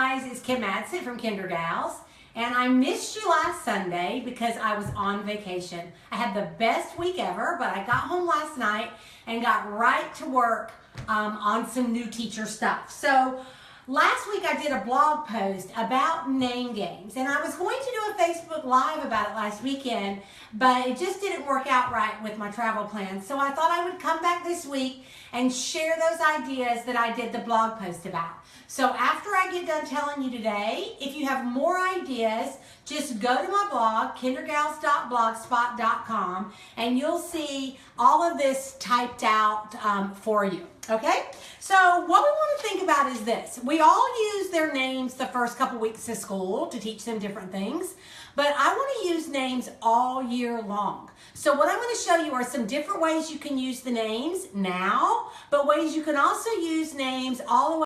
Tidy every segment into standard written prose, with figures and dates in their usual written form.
guys, it's Kim Madsen from Kindergals, and I missed you last Sunday because I was on vacation. I had the best week ever, but I got home last night and got right to work on some new teacher stuff. So last week I did a blog post about name games, and I was going to do a Facebook Live about it last weekend, but it just didn't work out right with my travel plans. So I thought I would come back this week and share those ideas that I did the blog post about. So after I get done telling you today, if you have more ideas, just go to my blog, kindergals.blogspot.com, and you'll see all of this typed out for you. Okay? So what we want to think about is this. We all use their names the first couple weeks of school to teach them different things, but I want to use names all year long. So what I'm going to show you are some different ways you can use the names now, but ways you can also use names all the way.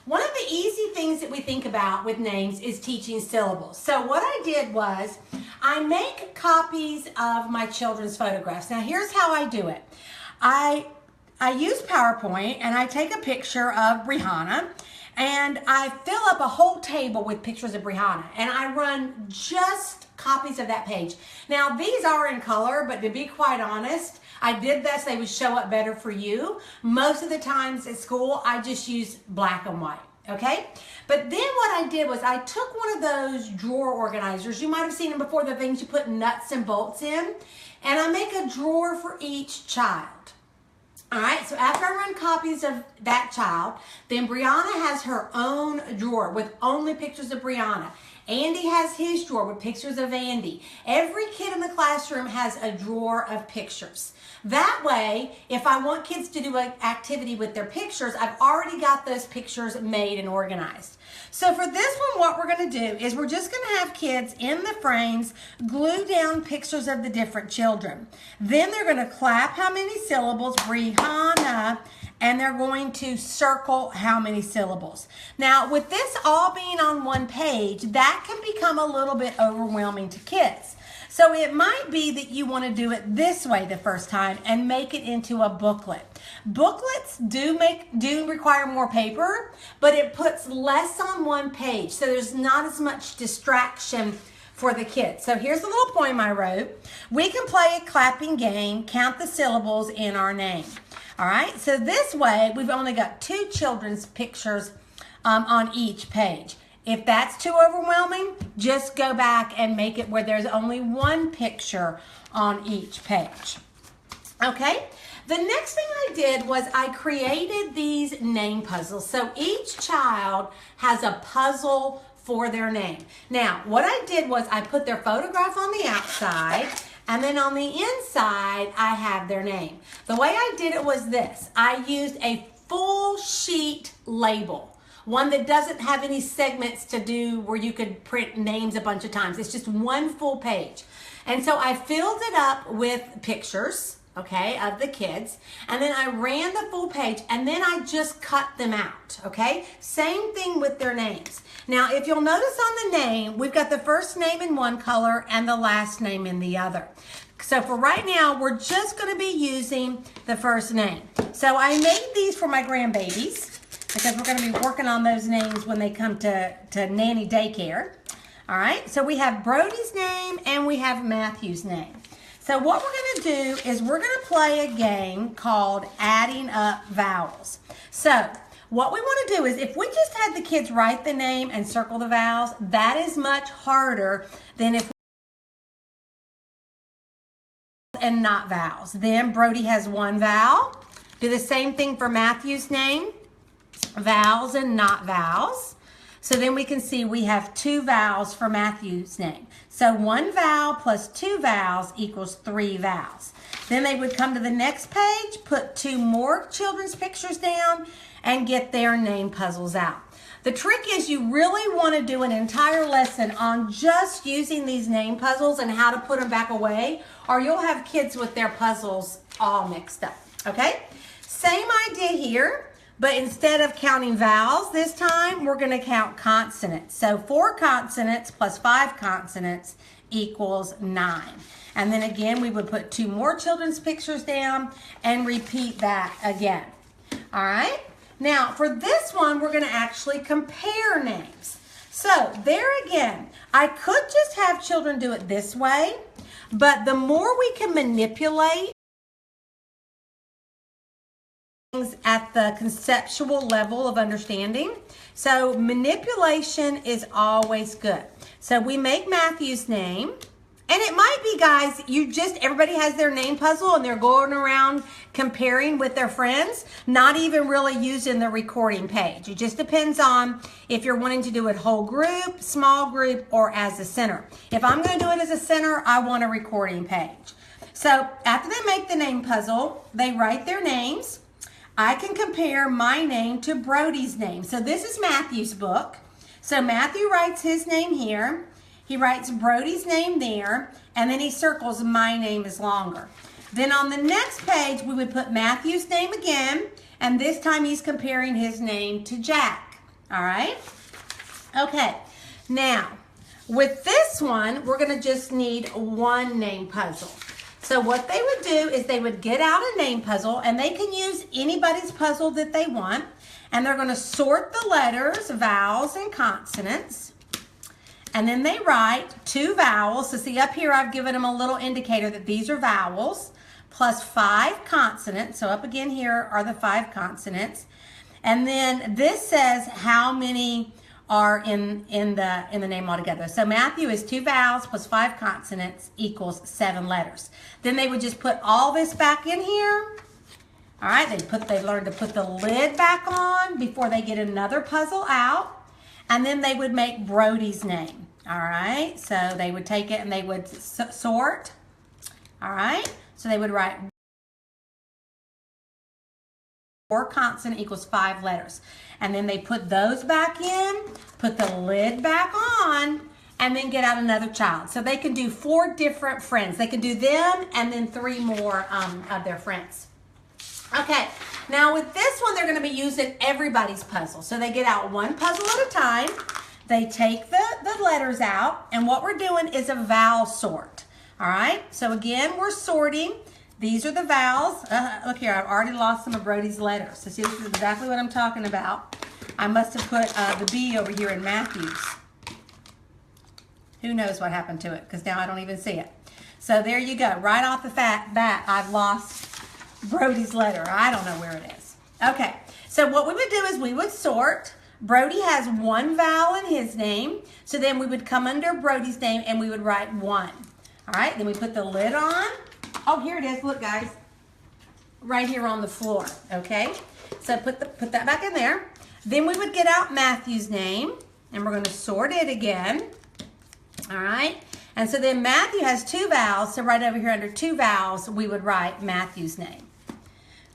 One of the easy things that we think about with names is teaching syllables. So what I did was I make copies of my children's photographs. Now here's how I do it. I use PowerPoint and I take a picture of Brianna and I fill up a whole table with pictures of Brianna and I run just copies of that page. Now these are in color, but to be quite honest, I did this, they would show up better for you. Most of the times at school, I just use black and white, okay? But then what I did was I took one of those drawer organizers. You might have seen them before, the things you put nuts and bolts in. And I make a drawer for each child. All right, so after I run copies of that child, then Brianna has her own drawer with only pictures of Brianna. Andy has his drawer with pictures of Andy. Every kid in the classroom has a drawer of pictures. That way, if I want kids to do an activity with their pictures, I've already got those pictures made and organized. So for this one, what we're going to do is we're just going to have kids in the frames glue down pictures of the different children. Then they're going to clap how many syllables, Brianna, and they're going to circle how many syllables. Now, with this all being on one page, that can become a little bit overwhelming to kids. So it might be that you want to do it this way the first time and make it into a booklet. Booklets do require more paper, but it puts less on one page, so there's not as much distraction for the kids. So here's a little poem I wrote. We can play a clapping game, count the syllables in our name. All right, so this way we've only got 2 children's pictures on each page. If that's too overwhelming, just go back and make it where there's only 1 picture on each page. Okay, the next thing I did was I created these name puzzles. So each child has a puzzle for their name. Now, what I did was I put their photograph on the outside, and then on the inside, I have their name. The way I did it was this. I used a full sheet label. One that doesn't have any segments to do where you could print names a bunch of times. It's just one full page. And so I filled it up with pictures, okay, of the kids. And then I ran the full page and then I just cut them out, okay? Same thing with their names. Now, if you'll notice on the name, we've got the first name in one color and the last name in the other. So for right now, we're just going to be using the first name. So I made these for my grandbabies, because we're going to be working on those names when they come to nanny daycare. All right, so we have Brody's name and we have Matthew's name. So what we're going to do is we're going to play a game called Adding Up Vowels. So what we want to do is if we just had the kids write the name and circle the vowels, that is much harder than if and not vowels. Then Brody has 1 vowel. Do the same thing for Matthew's name. Vowels and not vowels. So then we can see we have 2 vowels for Matthew's name. So 1 vowel plus 2 vowels equals 3 vowels. Then they would come to the next page, put 2 more children's pictures down, and get their name puzzles out. The trick is you really want to do an entire lesson on just using these name puzzles and how to put them back away, or you'll have kids with their puzzles all mixed up, okay? Same idea here. But instead of counting vowels this time, we're going to count consonants. So 4 consonants plus 5 consonants equals 9. And then again, we would put 2 more children's pictures down and repeat that again. All right. Now, for this one, we're going to actually compare names. So, there again, I could just have children do it this way, but the more we can manipulate things at the conceptual level of understanding, so manipulation is always good. So, we make Matthew's name. And it might be, guys, everybody has their name puzzle and they're going around comparing with their friends, not even really using the recording page. It just depends on if you're wanting to do it whole group, small group, or as a center. If I'm going to do it as a center, I want a recording page. So after they make the name puzzle, they write their names. I can compare my name to Brody's name. So this is Matthew's book. So Matthew writes his name here. He writes Brody's name there, and then he circles my name is longer. Then on the next page, we would put Matthew's name again, and this time he's comparing his name to Jack. All right? Okay. Now, with this one, we're going to just need one name puzzle. So what they would do is they would get out a name puzzle, and they can use anybody's puzzle that they want, and they're going to sort the letters, vowels, and consonants. And then they write 2 vowels. So see up here, I've given them a little indicator that these are vowels, plus 5 consonants. So up again here are the 5 consonants. And then this says how many are in the name altogether. So Matthew is 2 vowels plus 5 consonants equals 7 letters. Then they would just put all this back in here. All right, they learn to put the lid back on before they get another puzzle out. And then they would make Brody's name, all right? So they would take it and they would sort, all right? So they would write 4 consonant equals 5 letters. And then they put those back in, put the lid back on, and then get out another child. So they can do 4 different friends. They can do them and then 3 more of their friends. Okay, now with this one, they're going to be using everybody's puzzle. So they get out 1 puzzle at a time. They take the letters out, and what we're doing is a vowel sort. All right, so again, we're sorting. These are the vowels. Look here, I've already lost some of Brody's letters. So see, this is exactly what I'm talking about. I must have put the B over here in Matthew's. Who knows what happened to it, because now I don't even see it. So there you go. Right off the bat, I've lost Brody's letter. I don't know where it is. Okay, so what we would do is we would sort. Brody has 1 vowel in his name, so then we would come under Brody's name and we would write 1. All right, then we put the lid on. Oh, here it is. Look, guys, right here on the floor. Okay, so put that back in there. Then we would get out Matthew's name, and we're going to sort it again. All right. And so then Matthew has 2 vowels, so right over here under 2 vowels, we would write Matthew's name.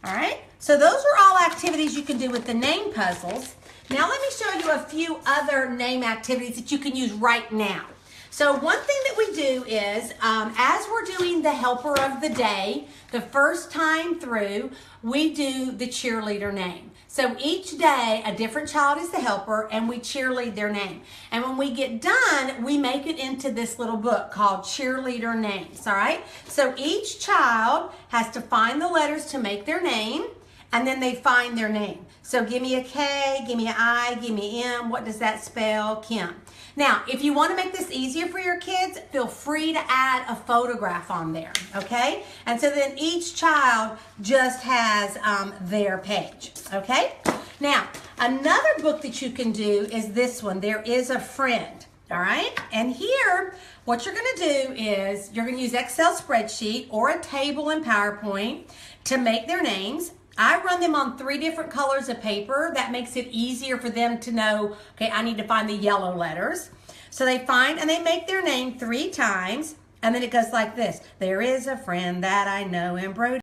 All right, so those are all activities you can do with the name puzzles. Now let me show you a few other name activities that you can use right now. So one thing that we do is, as we're doing the helper of the day, the first time through, we do the cheerleader name. So each day, a different child is the helper, and we cheerlead their name. And when we get done, we make it into this little book called Cheerleader Names, all right? So each child has to find the letters to make their name, and then they find their name. So give me a K, give me an I, give me an M. What does that spell? Kim. Now, if you want to make this easier for your kids, feel free to add a photograph on there, okay? And so then each child just has their page, okay? Now, another book that you can do is this one, There Is a Friend, all right? And here, what you're going to do is you're going to use Excel spreadsheet or a table in PowerPoint to make their names. I run them on 3 different colors of paper. That makes it easier for them to know, okay, I need to find the yellow letters. So they find and they make their name 3 times, and then it goes like this. There is a friend that I know in Brody.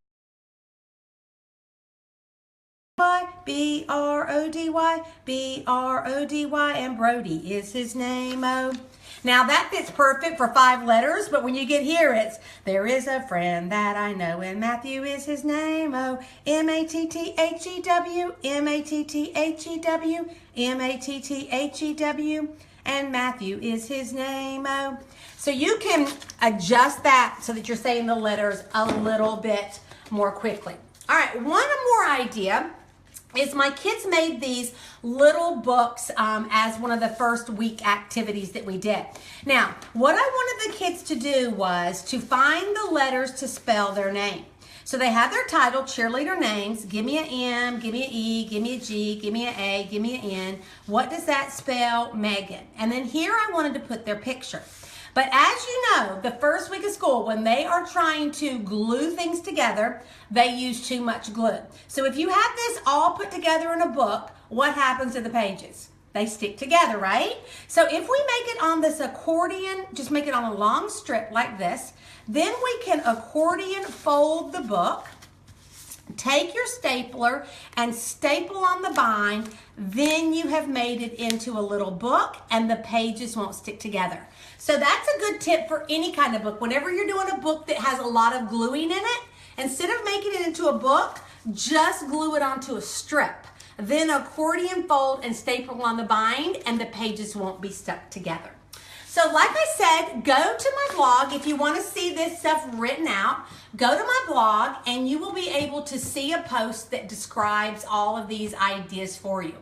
B-R-O-D-Y, B-R-O-D-Y, and Brody is his name, oh. Now that fits perfect for 5 letters, but when you get here, it's there is a friend that I know, and Matthew is his name, oh. M-A-T-T-H-E-W, M-A-T-T-H-E-W, M-A-T-T-H-E-W, and Matthew is his name, oh. So you can adjust that so that you're saying the letters a little bit more quickly. All right, one more idea is my kids made these little books as one of the first week activities that we did. Now, what I wanted the kids to do was to find the letters to spell their name. So they have their title, cheerleader names. Give me an M, give me an E, give me a G, give me an A, give me an N. What does that spell? Megan. And then here I wanted to put their picture. But as you know, the first week of school, when they are trying to glue things together, they use too much glue. So if you have this all put together in a book, what happens to the pages? They stick together, right? So if we make it on this accordion, just make it on a long strip like this, then we can accordion fold the book. Take your stapler and staple on the bind, then you have made it into a little book and the pages won't stick together. So that's a good tip for any kind of book. Whenever you're doing a book that has a lot of gluing in it, instead of making it into a book, just glue it onto a strip. Then accordion fold and staple on the bind and the pages won't be stuck together. So like I said, go to my blog if you want to see this stuff written out. Go to my blog and you will be able to see a post that describes all of these ideas for you.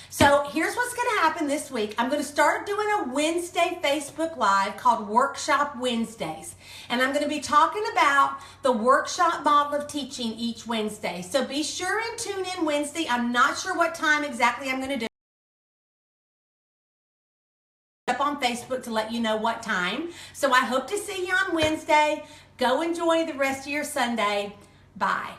So here's what's going to happen this week. I'm going to start doing a Wednesday Facebook Live called Workshop Wednesdays. And I'm going to be talking about the workshop model of teaching each Wednesday. So be sure and tune in Wednesday. I'm not sure what time exactly I'm going to do up on Facebook to let you know what time. So I hope to see you on Wednesday. Go enjoy the rest of your Sunday. Bye.